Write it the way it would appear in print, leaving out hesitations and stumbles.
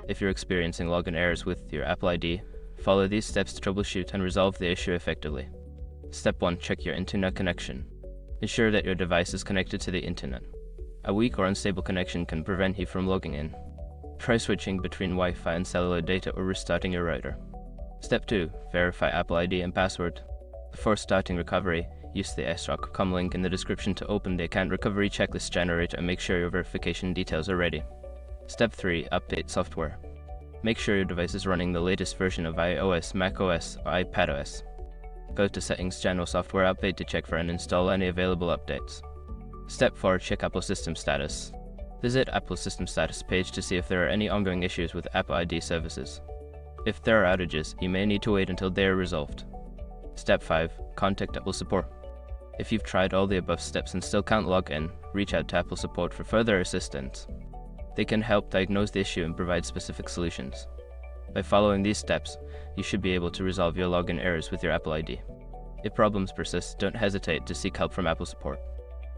If you're experiencing login errors with your Apple ID, follow these steps to troubleshoot and resolve the issue effectively. Step 1. Check your internet connection. Ensure that your device is connected to the internet. A weak or unstable connection can prevent you from logging in. Try switching between Wi-Fi and cellular data or restarting your router. Step 2. Verify Apple ID and password. Before starting recovery, use the srock.com link in the description to open the account recovery checklist generator and make sure your verification details are ready. Step 3. Update software. Make sure your device is running the latest version of iOS, macOS, or iPadOS. Go to Settings, General Software Update to check for and install any available updates. Step 4. Check Apple System Status. Visit Apple System Status page to see if there are any ongoing issues with Apple ID services. If there are outages, you may need to wait until they are resolved. Step 5. Contact Apple Support. If you've tried all the above steps and still can't log in, reach out to Apple Support for further assistance. They can help diagnose the issue and provide specific solutions. By following these steps, you should be able to resolve your login errors with your Apple ID. If problems persist, don't hesitate to seek help from Apple Support.